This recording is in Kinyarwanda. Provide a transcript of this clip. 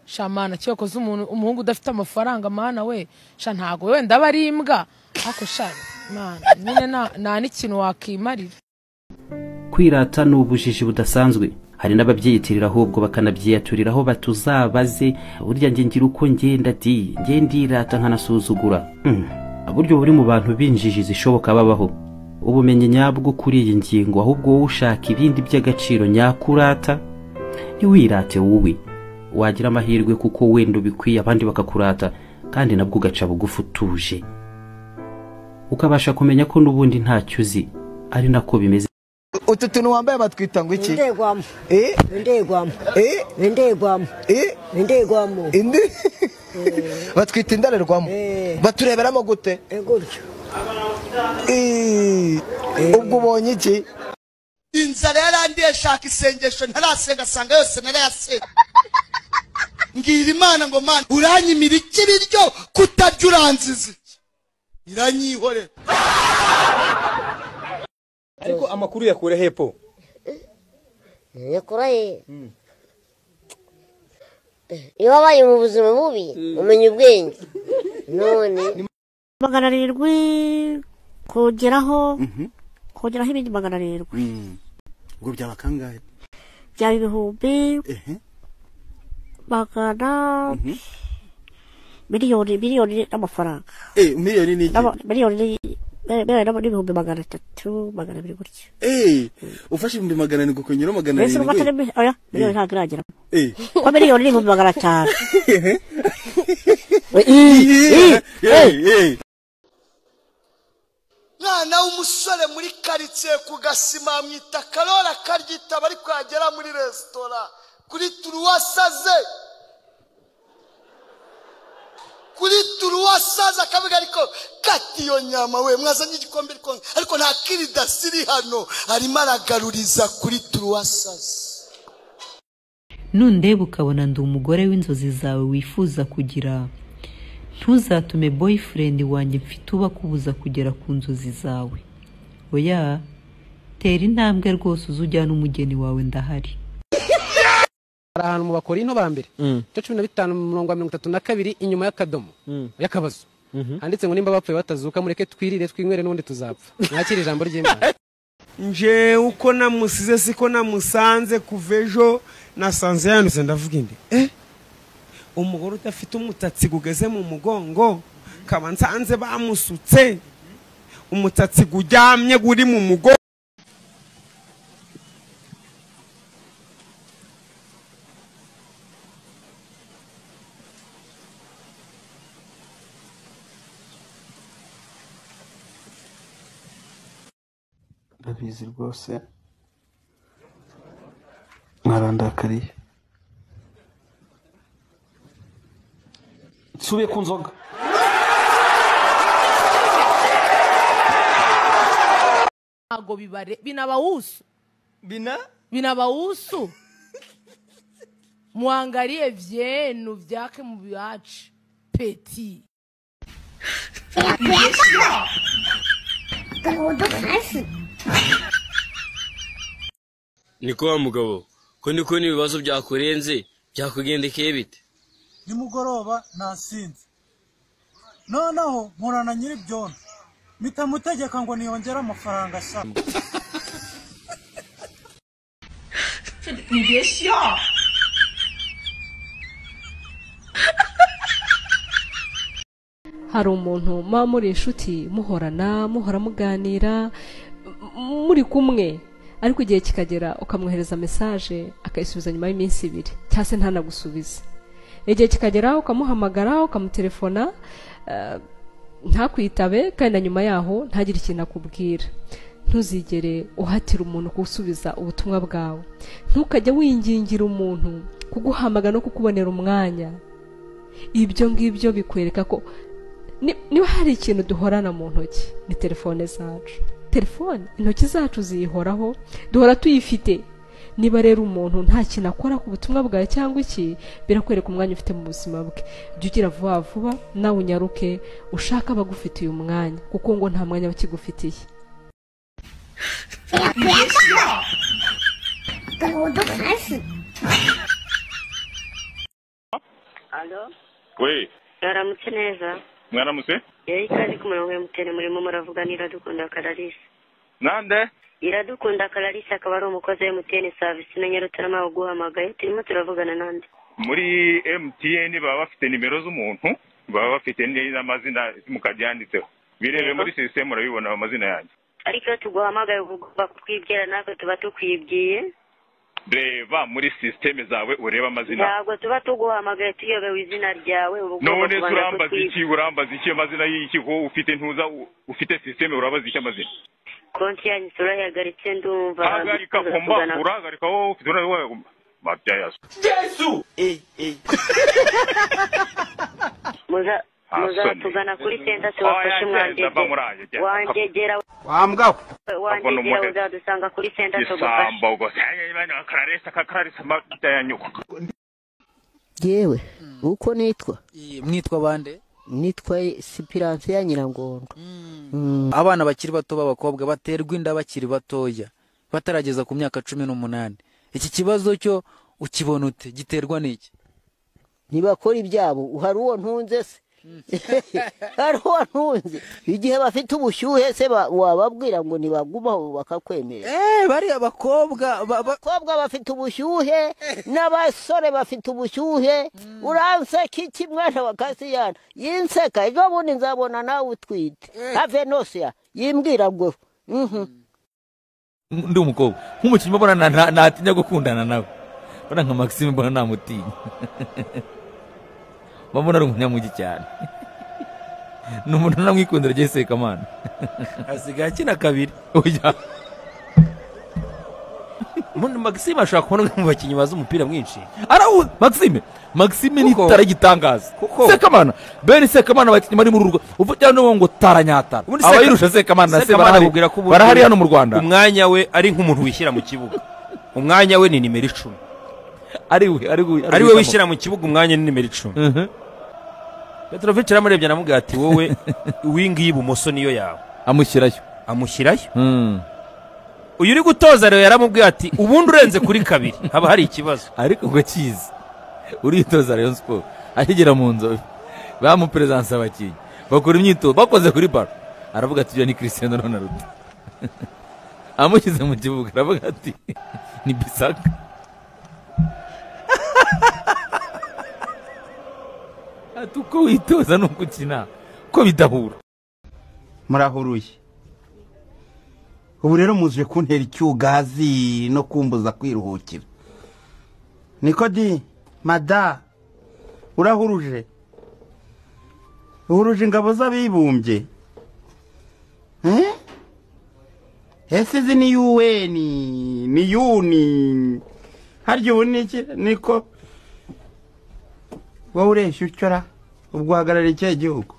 shamana cyokoze umuntu umuhungu udafite amafaranga mana we sha ntago wenda bari imbwa ako sha mana nyine nta n'ikintu wakimarira. Kwirata n'ubujiji budasanzwe hari n'ababyiyitirira ahubwo bakanabyiyaturiraho batuzabaze burya nge ngira uko ngenda ndirata nkanasuzugura. Buryo buri mu bantu binjiji zishoboka babaho. Ubumenyi nyabwo kuri iyi ngingo ahubwo wowe ushaka ibindi by'agaciro nyakurata ntiwirate wowe wagira amahirwe kuko wenda ubikwiye abandi bakakurata kandi nabwo ugaca bugufi utuje ukabasha kumenya ko n'ubundi ntacyo uzi ari nako bimeze. Utu tuntu wambaye batwita ngo iki? Ndegwamo. Ndegwamo. Batwita indarerwamo. Batureberamo gute? Gutyo. Ubwo ubonye iki? Inzara yarandiye shaka isengesho ntarasenga sanga yose narayasenga. Ngira Imana ngo mana uranyimira ikiriryo kutarya uranziza. Iranyihorera. Ariko amakuru yakure hepo. Yakuraye. Iyo wabaye mu buzima bubi umenya ubwenge. None magarirwi kugeraho ibindi magarirwi. Ubwo byaba kangahe? Byaba ibihumbi magana miliyoni y'amafaranga. Miliyoni ni iki? Miliyoni n'ibihumbi 300 200 gutyo. Ufashe ibihumbi 400 kunyura 400. Oya miliyoni ntabwo iragera. Kwa miliyoni n'ibihumbi 500. Mwana w'umusore muri quartier ku Gasima mwita Karora karyita bari kwagera muri restaurant kuri turuwasaze kabiga ariko kati yo nyama we mwazanye igikombe ariko nta kirida siri hano arimo aragaruriza kuri turuwasaze. Nundeba ukabona ndi umugore w'inzozi zawe wifuza kugira, ntuzatume boyfriend wanjye mfite uba kubuza kugera ku nzozi zawe. Oya, tera intambwe rwose uzujyana umugeni wawe ndahari. Ahantu mu Bakorinto ba mbere 15:32 inyuma y'akadomo y'akabazo handitse ngo nimba bapfuye batazuka mureke twirire twinywere n'undi tuzapfa. Nakira ijambo ry'Imana. Nje uko namusize siko namusanze kuvejo nasanze yanduze ndavuga indi umugore udafite umutatsi gugeze mu mugongo kaba nsanze bamusutse umutatsi gujyamye guri mu mugongo. Ndabizi rwose mwarandakariye. Subiye ku nzoga. Ntago binabawusu muangalie vyenu vyake mu byacu peti. Niko wa mugabo ko niko nibibazo byakurenze byakugendekeye bite? Nimugoroba nasinze noneho murana nyiri byono mitamutegeka ngo niyongera amafaranga sha. Hari umuntu muri inshuti muhora muganira muri kumwe ariko igihe kikagera ukamwohereza message akayisubiza nyuma y'iminsi 2 cyase ntanagusubiza. Igihe kikagera ukamuhamagara ukamutelefona ntakwitabe kandi nyuma yaho ntagira ikintu akubwira. Ntuzigere uhatira umuntu kusubiza ubutumwa bwawe. Ntukajya wingingira umuntu kuguhamagara no kukubonera umwanya. Ibyo ngibyo bikwereka ko niba hari ikintu duhorana mu ntoki ni telefone zacu. Telefone intoki zacu zihoraho duhora tuyifite. Niba rero umuntu nta kintu akora ku butumwa bwawe cyangwa iki birakwereka umwanya ufite mu buzima bwe. Jya ugira vuba nawe unyaruke ushaka abagufitiye umwanya kuko ngo nta mwanya bakigufitiye. Alo? We, Yaramutse neza? mwaramutse? Ikaze ku murongo MTN murimo muravugana Iradukunda Clarisse. Nande? Iradukunda Clarisse akaba ari umukozi wa MTN service na Nyarutarama uguhamagaye turimo turavugana nande. Muri MTN baba bafite nimero z'umuntu, baba bafite n'amazina mukajyanditseho. Birebe muri system urabibona amazina yanjye. Ariko tuguhamagaye ugomba kutwibwira natwe tuba tukwibwiye. Reba muri system zawe ureba amazina. Ntabwo tuba tuguhamagaye tuyobewe izina ryawe none urambaza iki amazina y'iki ko ufite ntuza ufite system urabaza iki amazina. Konti yanyu turayagaritse ndumva. Hagarika komba urahagarika wowe ufite urawe mabya yaso. Yesu! Muza tugana kuri senta tubafashe wangegera wambwa wangegera uzadusanga kuri senta tugafashe isambo go Clarisse mabya yanyuko. Yewe uko nitwa mwitwa bande? Nitwa Sipiranse ya Nyirangondo. Abana bakiri bato b'abakobwa baterwa inda bakiri batoya batarageza ku myaka 18. Iki kibazo cyo ukibona ute giterwa n'iki? Nibakora ibyabo hari uwo ntunze se hari uwo ntunze igihe bafite ubushyuhe se wababwira ngo nibagumaho bakakwemera. Bari abakobwa bafite ubushyuhe n'abasore bafite ubushyuhe. Uranseka iki mwana wa Kasiyana yinseka ejo bundi nzabona nawe utwite have Nosia yimbwira ngo ndi umukobwa nk'umukinnyi mbona ntatinya gukundana nawe bana nka Maxime mbona namutinya mbona ari umunyamugi cyane n'umuntu namwikundira Jesse Kamana asigaye akina kabiri oya Maxime ashaka kubona mu bakinnyi bazi umupira mwinshi arawu Maxime ni taragitangaza Sekamana Ben Sekamana bakinnyi bari mu rugo uvugira no ngo taranyatara abayirusha Sekamana na se barahari hano mu Rwanda umwanya we ari nk'umuntu wishyira mu kibuga umwanya we ni nimero 10 ari we wishyira mu kibuga umwanya ni nimero 10 Petrovic aramurebye namubwira ati wowe wingi y'ibumoso niyo yawe amushyirayo uyu uri gutoza rero yaramubwiye ati ubundi urenze kuri kabiri haba hari ikibazo ariko ngo kizi uritoza Rayon Sport ahigera mu nzobe bamupresence abakinyi bakora imyitozo bakoze kuri bar aravuga ati ni Cristiano Ronaldo amukize mu kibuga aravuga ati ni Bisaka atuko witoza no gukina ko bidahura murahuruye ubu rero muzuje kuntera icyugazi no kumbuza kwiruhukira niko di mada urahuruje ingabo z'abibumbye ese izi ni UN ni yuni harya ubu niko wowe ureshya ucyora ubwo uhagarara ikihe gihugu